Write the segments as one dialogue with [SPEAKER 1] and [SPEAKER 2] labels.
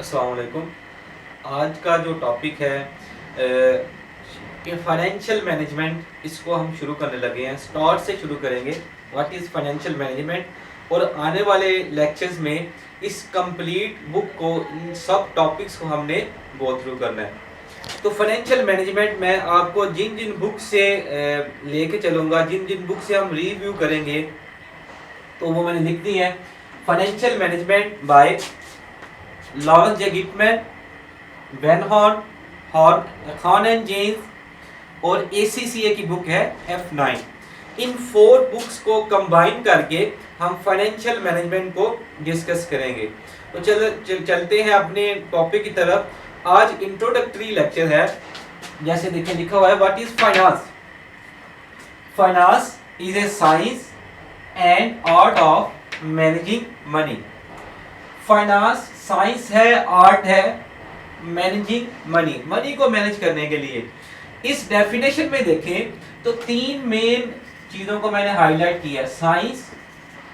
[SPEAKER 1] अस्सलाम वालेकुम। आज का जो टॉपिक है फाइनेंशियल मैनेजमेंट, इसको हम शुरू करने लगे हैं। स्टार्ट से शुरू करेंगे, व्हाट इज़ फाइनेंशियल मैनेजमेंट। और आने वाले लेक्चर्स में इस कंप्लीट बुक को, इन सब टॉपिक्स को हमने गो थ्रू करना है। तो फाइनेंशियल मैनेजमेंट मैं आपको जिन जिन बुक से लेके चलूँगा, जिन जिन बुक से हम रिव्यू करेंगे, तो वो मैंने लिख दी है। Financial management by Lawrence J Gitman, Van Horne and James, और ACCA की बुक है F9। इन 4 बुक्स को कंबाइन करके हम फाइनेंशियल मैनेजमेंट को डिस्कस करेंगे। तो चलते हैं अपने टॉपिक की तरफ। आज इंट्रोडक्टरी लेक्चर है। जैसे देखिए लिखा हुआ है, what is finance. Finance is a science and art of managing money. Finance science है, आर्ट है मैनेजिंग मनी, मनी को मैनेज करने के लिए। इस डेफिनेशन में देखें तो 3 मेन चीजों को मैंने हाईलाइट किया, साइंस,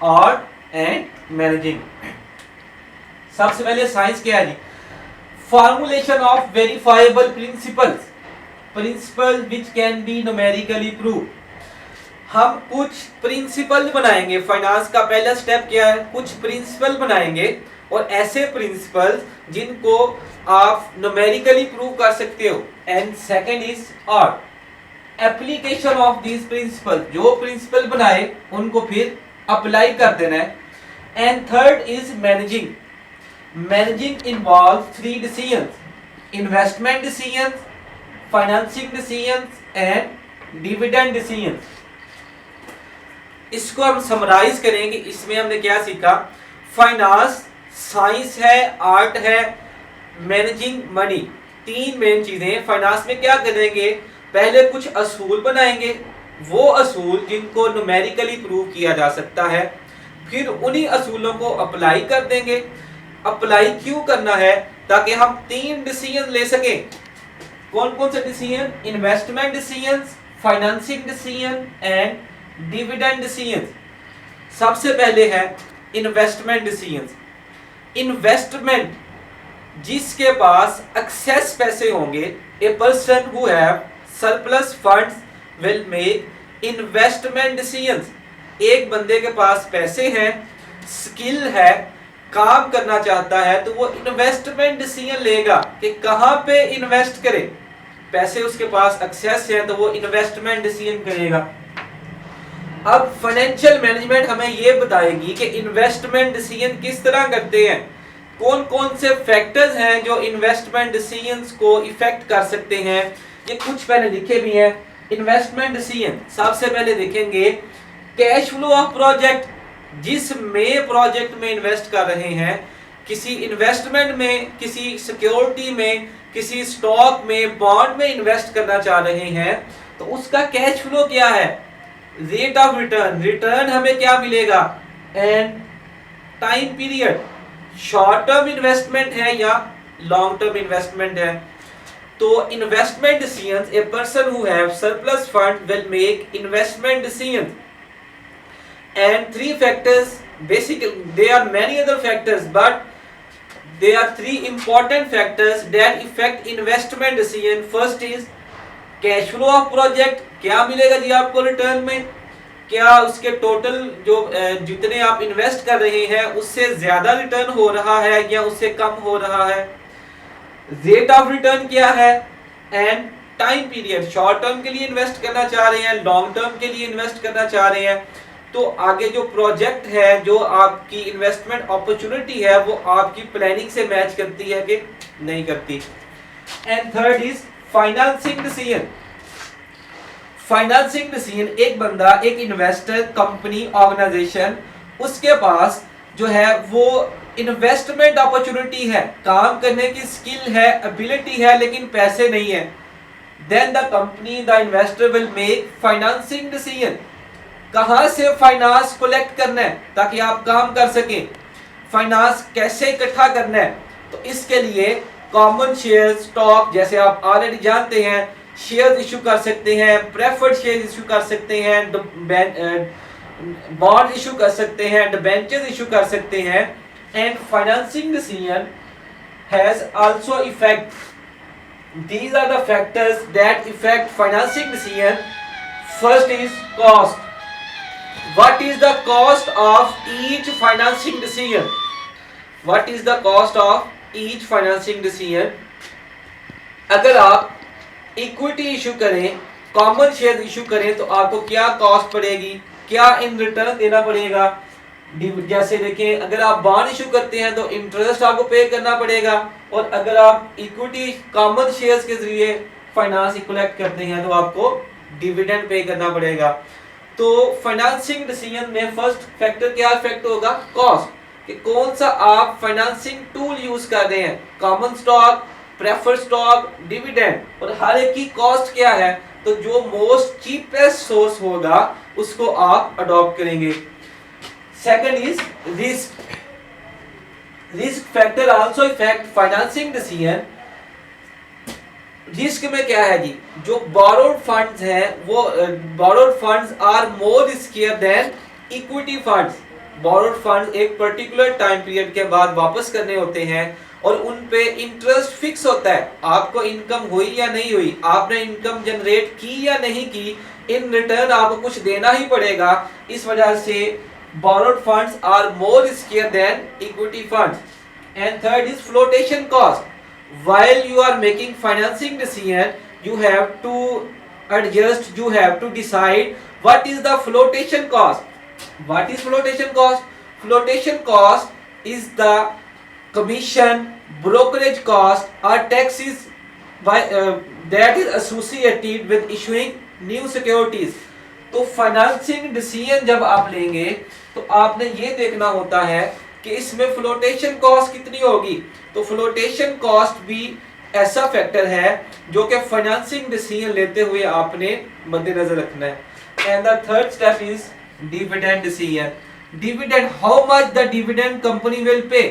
[SPEAKER 1] आर्ट एंड मैनेजिंग। सबसे पहले साइंस क्या है जी? Formulation of verifiable principle which can be numerically prove. हम कुछ प्रिंसिपल बनाएंगे। फाइनेंस का पहला स्टेप क्या है? कुछ प्रिंसिपल बनाएंगे, और ऐसे प्रिंसिपल्स जिनको आप न्यूमेरिकली प्रूव कर सकते हो। And second is art, application of this principle. जो प्रिंसिपल बनाए उनको फिर अप्लाई कर देना है। And third is managing. Managing involve 3 decisions, investment decisions, financing decisions and dividend decisions. इसको हम समराइज करेंगे। इसमें हमने क्या सीखा? फाइनेंस साइंस है, आर्ट है, मैनेजिंग मनी, 3 मेन चीजें। फाइनेंस में क्या करेंगे? पहले कुछ असूल बनाएंगे, वो असूल जिनको न्यूमेरिकली प्रूव किया जा सकता है। फिर उन्हीं असूलों को अप्लाई कर देंगे। अप्लाई क्यों करना है? ताकि हम 3 डिसीजन ले सकें। कौन कौन से decision? Investment decision, financing decision and dividend decision. सबसे पहले है इन्वेस्टमेंट डिसीजन। इन्वेस्टमेंट, जिसके पास एक्सेस पैसे होंगे, a person who have surplus funds will make investment decisions. एक बंदे के पास पैसे हैं, स्किल है, काम करना चाहता है, तो वो इन्वेस्टमेंट डिसीजन लेगा कि कहां पे इन्वेस्ट करे। पैसे उसके पास एक्सेस है तो वो इन्वेस्टमेंट डिसीजन करेगा। अब फाइनेंशियल मैनेजमेंट हमें ये बताएगी कि इन्वेस्टमेंट डिसीजन किस तरह करते हैं, कौन कौन से फैक्टर्स हैं जो इन्वेस्टमेंट डिसीजंस को इफेक्ट कर सकते हैं। ये कुछ मैंने लिखे भी हैं। इन्वेस्टमेंट डिसीजन सबसे पहले देखेंगे कैश फ्लो ऑफ प्रोजेक्ट। जिस में प्रोजेक्ट में इन्वेस्ट कर रहे हैं, किसी इन्वेस्टमेंट में, किसी सिक्योरिटी में, किसी स्टॉक में, बॉन्ड में इन्वेस्ट करना चाह रहे हैं, तो उसका कैश फ्लो क्या है? रेट ऑफ रिटर्न, रिटर्न हमें क्या मिलेगा, and time period, short term investment है या लॉन्ग टर्म इन्वेस्टमेंट है। तो investment decisions, a person who have surplus fund will make investment decisions. And 3 factors, basically there are many other factors, but there are 3 important factors that affect investment decision. First is cash flow of project, क्या मिलेगा जी आपको return में, क्या उसके total जो जितने आप invest कर रहे हैं उससे ज्यादा रिटर्न हो रहा है या उससे कम हो रहा है। रेट ऑफ रिटर्न क्या है, and time period, short term के लिए इन्वेस्ट करना चाह रहे हैं, लॉन्ग टर्म के लिए इन्वेस्ट करना चाह रहे हैं। तो आगे जो प्रोजेक्ट है, जो आपकी इन्वेस्टमेंट अपॉर्चुनिटी है, वो आपकी प्लानिंग से मैच करती है कि नहीं करती। And third is financing decision. Financing decision, एक बंदा, एक इन्वेस्टर, कंपनी, ऑर्गेनाइजेशन, उसके पास जो है वो इन्वेस्टमेंट अपॉर्चुनिटी है, काम करने की स्किल है, एबिलिटी है, लेकिन पैसे नहीं है। Then the company, the investor will make financing decision. कहां से फाइनेंस कलेक्ट करना है ताकि आप काम कर सकें, फाइनेंस कैसे इकट्ठा करना है। तो इसके लिए कॉमन शेयर, स्टॉक, जैसे आप ऑलरेडी जानते हैं, शेयर इशू कर सकते हैं, प्रेफर्ड शेयर इशू कर सकते हैं, बॉन्ड इशू कर सकते हैं, डिबेंचर्स इशू कर सकते हैं। And financing decision has also effect. These are the factors that affect financing decision. First is cost. What is the cost of each financing decision? What is the cost of each financing decision? अगर आप equity issue करें, common share issue करें, तो आपको क्या cost पड़ेगी, क्या in return देना पड़ेगा। जैसे देखें, अगर आप बॉन्ड इशू करते हैं तो इंटरेस्ट आपको पे करना पड़ेगा, और अगर आप इक्विटी कॉमन शेयर्स के जरिए फाइनेंस कलेक्ट करते हैं तो आपको डिविडेंड पे करना पड़ेगा। तो फाइनेंसिंग डिसीजन में फर्स्ट फैक्टर क्या इफेक्ट होगा, कॉस्ट, कि कौन सा आप फाइनेंसिंग टूल यूज कर रहे हैं, common stock, preferred stock, dividend, और हर एक की कॉस्ट क्या है। तो जो मोस्ट चीपेस्ट सोर्स होगा उसको आप अडॉप्ट करेंगे। Second is risk. Risk factor also effect financing decision. Risk में क्या है जी, जो बोरोड फंड्स हैं वो borrowed funds are more riskier than equity funds. Borrowed funds एक पर्टिकुलर टाइम पीरियड के बाद वापस करने होते हैं और उन पे इंटरेस्ट फिक्स होता है। आपको इनकम हुई या नहीं हुई, आपने इनकम जनरेट की या नहीं की, इन रिटर्न आपको कुछ देना ही पड़ेगा। इस वजह से borrowed funds are more riskier than equity funds. And third is flotation cost. While you are making financing decision, you have to adjust, you have to decide what is the flotation cost. What is flotation cost? Flotation cost is the commission, brokerage cost or taxes by that is associated with issuing new securities. तो financing decision जब आप लेंगे तो आपने ये देखना होता है कि इसमें फ्लोटेशन कॉस्ट कितनी होगी। तो फ्लोटेशन कॉस्ट भी ऐसा फैक्टर है जो कि फाइनेंसिंग डिसीजन लेते हुए आपने मद्देनजर रखना है। And the third step is dividend decision. Dividend, how much the dividend company will pay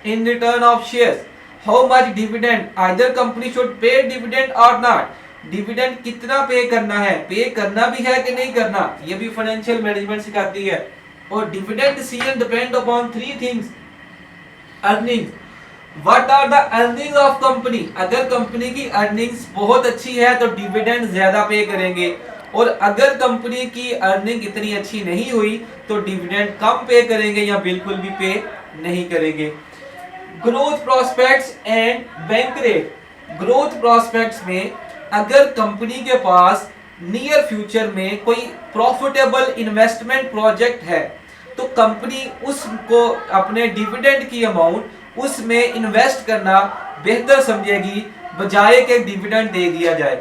[SPEAKER 1] in return of shares. How much dividend, either company should pay dividend और नॉट। डिविडेंड कितना पे करना है, पे करना भी है कि नहीं करना, ये भी फाइनेंशियल मैनेजमेंट सिखाती है। और dividend decision depend upon three things. Earnings, what are the earnings of company. अगर कंपनी की अर्निंग्स बहुत अच्छी है तो डिविडेंड ज्यादा पे करेंगे, और अगर कंपनी की अर्निंग इतनी अच्छी नहीं हुई तो डिविडेंड कम पे करेंगे या बिल्कुल भी पे नहीं करेंगे। Growth prospects and bank rate. Growth prospects में अगर कंपनी के पास नियर फ्यूचर में कोई प्रॉफिटेबल इन्वेस्टमेंट प्रोजेक्ट है तो कंपनी उसको अपने डिविडेंड की अमाउंट उसमें इन्वेस्ट करना बेहतर समझेगी बजाय के डिविडेंड दे दिया जाए।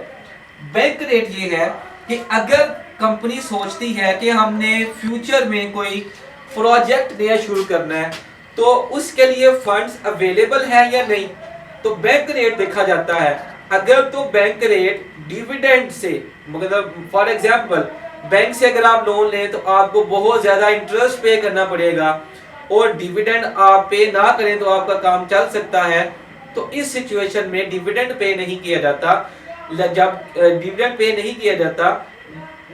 [SPEAKER 1] बैंक रेट ये है कि अगर कंपनी सोचती है कि हमने फ्यूचर में कोई प्रोजेक्ट नया शुरू करना है तो उसके लिए फंड्स अवेलेबल है या नहीं, तो बैंक रेट देखा जाता है। अगर तो बैंक रेट डिविडेंड से, मतलब फॉर एग्जांपल बैंक से अगर आप लोन लें तो आपको बहुत ज्यादा इंटरेस्ट पे करना पड़ेगा और डिविडेंड आप पे ना करें तो आपका काम चल सकता है, तो इस सिचुएशन में डिविडेंड पे नहीं किया जाता। जब डिविडेंड पे नहीं किया जाता,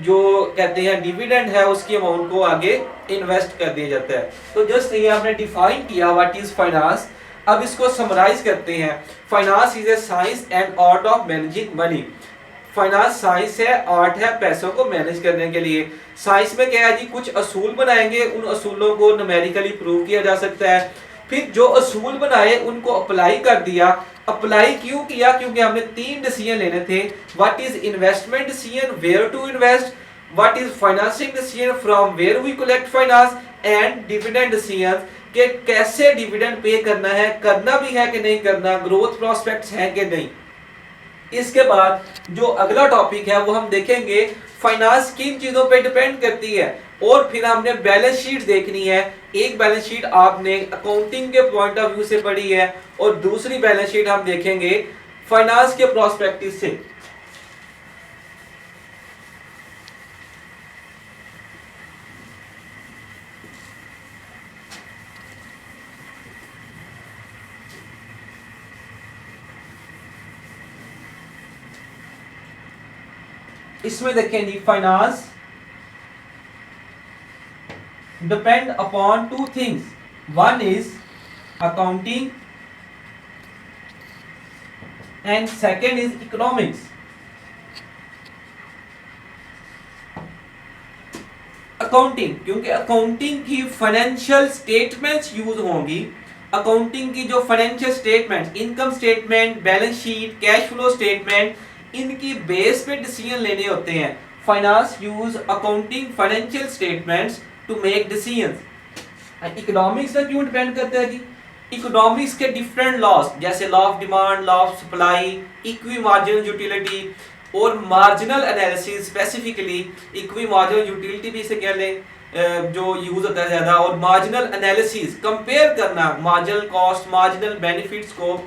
[SPEAKER 1] जो कहते हैं डिविडेंड है उसकी अमाउंट को आगे इन्वेस्ट कर दिया जाता है। तो जस्ट ये आपने डिफाइन किया व्हाट इज फाइनेंस। अब इसको समराइज करते हैं। Finance is a science and art of managing money. Finance science है, आर्ट है पैसों को मैनेज करने के लिए। साइंस में क्या है जी, कुछ असूल बनाएंगे, उन असूलों को न्यूमेरिकली प्रूव किया जा सकता है। फिर जो असूल बनाए उनको अप्लाई कर दिया। अप्लाई क्यों किया, क्योंकि हमने तीन डिसीजन लेने थे। What is investment decision, where to invest, what is financing decision, from where we collect finance, and dividend decision कि कैसे डिविडेंड पे करना है, करना भी है कि नहीं करना, ग्रोथ प्रोस्पेक्ट्स हैं कि नहीं। इसके बाद जो अगला टॉपिक है वो हम देखेंगे फाइनेंस किन चीजों पे डिपेंड करती है, और फिर हमने बैलेंस शीट देखनी है। एक बैलेंस शीट आपने अकाउंटिंग के पॉइंट ऑफ व्यू से पढ़ी है और दूसरी बैलेंस शीट हम देखेंगे फाइनेंस के प्रोस्पेक्टिव से। इसमें देखें जी, finance depend upon two things. One is accounting and second is economics. Accounting, क्योंकि अकाउंटिंग की फाइनेंशियल स्टेटमेंट्स यूज होंगी। अकाउंटिंग की जो financial statement, income statement, balance sheet, cash flow statement, इनकी बेस पे डिसीजन लेने होते हैं। Finance use accounting financial statements to make decisions. Economics पे क्यों डिपेंड करता है जी? इकोनॉमिक्स के डिफरेंट लॉज, जैसे law of demand, law of supply, equi marginal utility और marginal analysis. Specifically equi marginal utility भी इसे कह लें, जो यूज होता है ज्यादा, और मार्जिनल एनालिसिस, कंपेयर करना मार्जिनल कॉस्ट, मार्जिनल बेनिफिट्स को।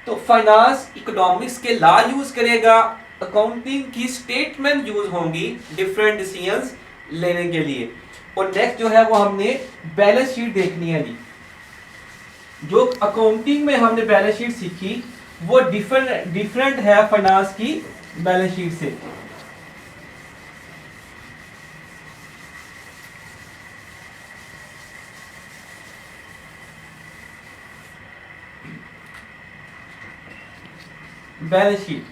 [SPEAKER 1] तो फाइनेंस इकोनॉमिक्स के लॉ यूज करेगा, अकाउंटिंग की स्टेटमेंट यूज होंगी डिफरेंट डिसीजंस लेने के लिए। और नेक्स्ट जो है वो हमने बैलेंस शीट देखनी है जी। जो अकाउंटिंग में हमने बैलेंस शीट सीखी वो डिफरेंट है फाइनेंस की बैलेंस शीट से। बैलेंस शीट,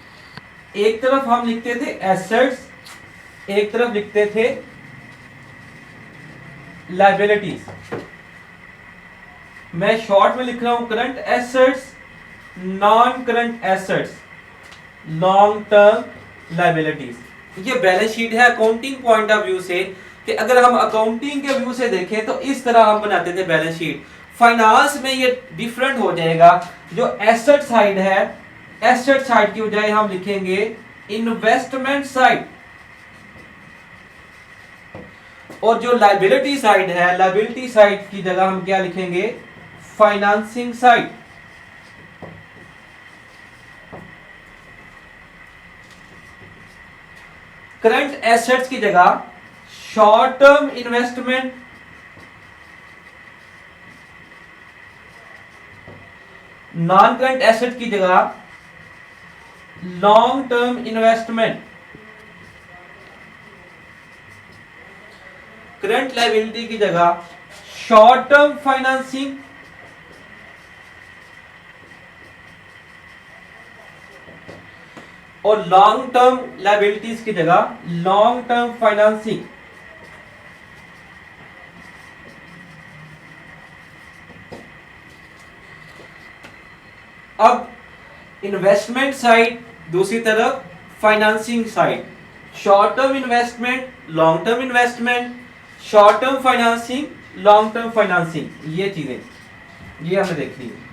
[SPEAKER 1] एक तरफ हम लिखते थे एसेट्स, एक तरफ लिखते थे लायबिलिटीज। मैं शॉर्ट में लिख रहा हूं current assets, non current assets, long term liabilities. ये बैलेंस शीट है अकाउंटिंग पॉइंट ऑफ व्यू से, कि अगर हम अकाउंटिंग के व्यू से देखें तो इस तरह हम बनाते थे बैलेंस शीट। फाइनेंस में ये डिफरेंट हो जाएगा। जो एसेट साइड है, एसेट साइड की बजाय हम लिखेंगे इन्वेस्टमेंट साइड, और जो लायबिलिटी साइड है, लायबिलिटी साइड की जगह हम क्या लिखेंगे? Financing side. करंट एसेट्स की जगह short term investment, non current asset की जगह long term investment. Current liability की जगह शॉर्ट टर्म फाइनेंसिंग, और लॉन्ग टर्म लायबिलिटीज की जगह लॉन्ग टर्म फाइनेंसिंग। अब इन्वेस्टमेंट साइड, दूसरी तरफ financing side, short term investment, long term investment, short term financing, long term financing, ये चीजें ये हमें देखनी है।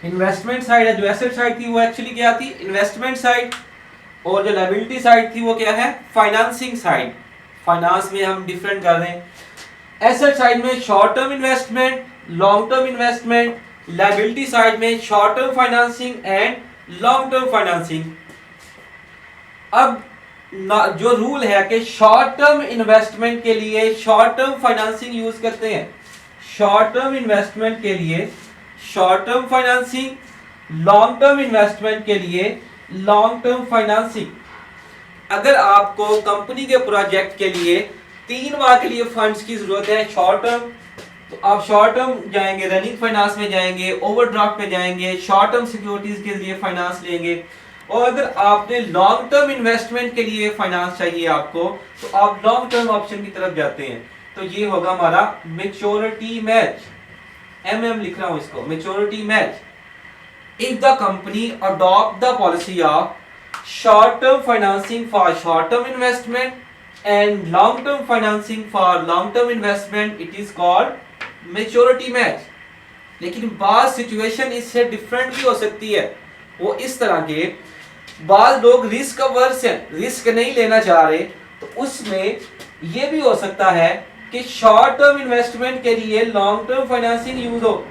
[SPEAKER 1] इन्वेस्टमेंट साइड है, जो एसेट साइड थी वो एक्चुअली क्या थी? इन्वेस्टमेंट साइड, और जो लायबिलिटी साइड थी वो क्या है? Financing side. फाइनेंस में हम डिफरेंट कर रहे हैं। एसेट साइड में short term investment, long term investment, liability side में short term financing and long term financing. अब जो रूल है कि शॉर्ट टर्म इन्वेस्टमेंट के लिए शॉर्ट टर्म फाइनेंसिंग यूज करते हैं, शॉर्ट टर्म इन्वेस्टमेंट के लिए short term financing, long term investment के लिए लॉन्ग टर्म फाइनेंसिंग। अगर आपको कंपनी के प्रोजेक्ट के लिए 3 माह के लिए फंड्स की जरूरत है शॉर्ट टर्म, तो आप शॉर्ट टर्म जाएंगे, रनिंग फाइनेंस में जाएंगे, ओवरड्राफ्ट में जाएंगे, शॉर्ट टर्म सिक्योरिटीज के लिए फाइनेंस लेंगे। और अगर आपने लॉन्ग टर्म इन्वेस्टमेंट के लिए फाइनेंस चाहिए आपको, तो आप लॉन्ग टर्म ऑप्शन की तरफ जाते हैं। तो ये होगा हमारा मैच्योरिटी मैच, MM लिख रहा हूं इसको, maturity match. If the company adopt the policy of short term financing for short term investment and long term financing for long term investment, it is called maturity match. लेकिन बात situation इससे different भी हो सकती है। वो इस तरह के बाद लोग रिस्क अवर्स हैं, रिस्क नहीं लेना चाह रहे, तो उसमें यह भी हो सकता है कि शॉर्ट टर्म इन्वेस्टमेंट के लिए लॉन्ग टर्म फाइनेंसिंग यूज हो,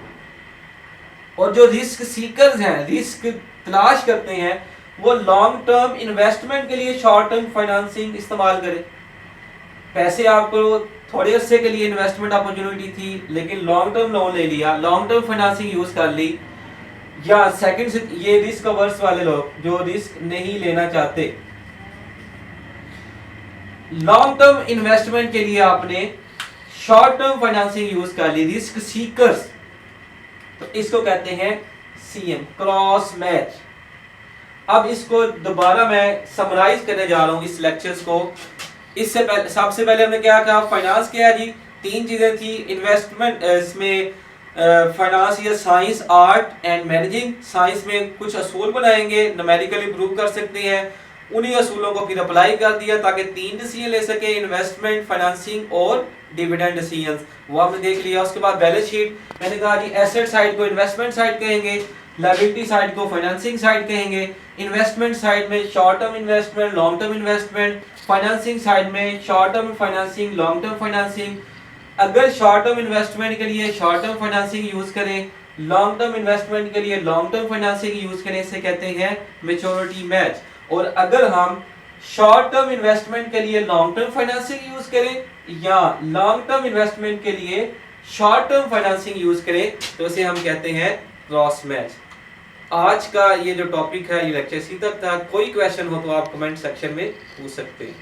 [SPEAKER 1] और जो रिस्क सीकर्स हैं, रिस्क तलाश करते हैं, वो लॉन्ग टर्म इन्वेस्टमेंट के लिए शॉर्ट टर्म फाइनेंसिंग इस्तेमाल करें। पैसे आपको थोड़े अरसे के लिए इन्वेस्टमेंट अपॉर्चुनिटी थी, लेकिन लॉन्ग टर्म लोन ले लिया, लॉन्ग टर्म फाइनेंसिंग यूज कर ली। या सेकंड, ये रिस्क अवर्स वाले लोग जो रिस्क नहीं लेना चाहते, लॉन्ग टर्म इन्वेस्टमेंट के लिए आपने शॉर्ट टर्म फाइनेंसिंग यूज कर ली, रिस्क सीकर्स, तो इसको कहते हैं CM, क्रॉस मैच। अब इसको दोबारा मैं समराइज करने जा रहा हूँ इस लेक्चर्स को। इससे पहले सबसे पहले हमने क्या कहा, फाइनेंस क्या है जी, तीन चीजें थी इन्वेस्टमेंट, इसमें फाइनेंस या science, art and managing. Science में कुछ असूल बनाएंगे, न्यूमेरिकली प्रूव कर सकते हैं, उन्हीं असूलों को फिर अप्लाई कर दिया ताकि तीन डिसीजन ले सके, इन्वेस्टमेंट, फाइनेंसिंग और डिविडेंड डिसीजंस, वो हमने देख लिया। उसके बाद बैलेंस शीट, मैंने कहा जी एसेट साइड को इन्वेस्टमेंट साइड कहेंगे, लायबिलिटी साइड को फाइनेंसिंग साइड कहेंगे। इन्वेस्टमेंट साइड में short term investment, long term investment, financing side में short term financing, long term financing. अगर शॉर्ट टर्म इन्वेस्टमेंट के लिए शॉर्ट टर्म फाइनेंसिंग यूज करें, लॉन्ग टर्म इन्वेस्टमेंट के लिए लॉन्ग टर्म फाइनेंसिंग यूज करें, इसे कहते हैं मैच्योरिटी मैच। और अगर हम शॉर्ट टर्म इन्वेस्टमेंट के लिए लॉन्ग टर्म फाइनेंसिंग यूज करें या लॉन्ग टर्म इन्वेस्टमेंट के लिए शॉर्ट टर्म फाइनेंसिंग यूज करें तो इसे हम कहते हैं क्रॉस मैच। आज का ये जो टॉपिक है, ये लेक्चर इसी तक था। कोई क्वेश्चन हो तो आप कमेंट सेक्शन में पूछ सकते हैं।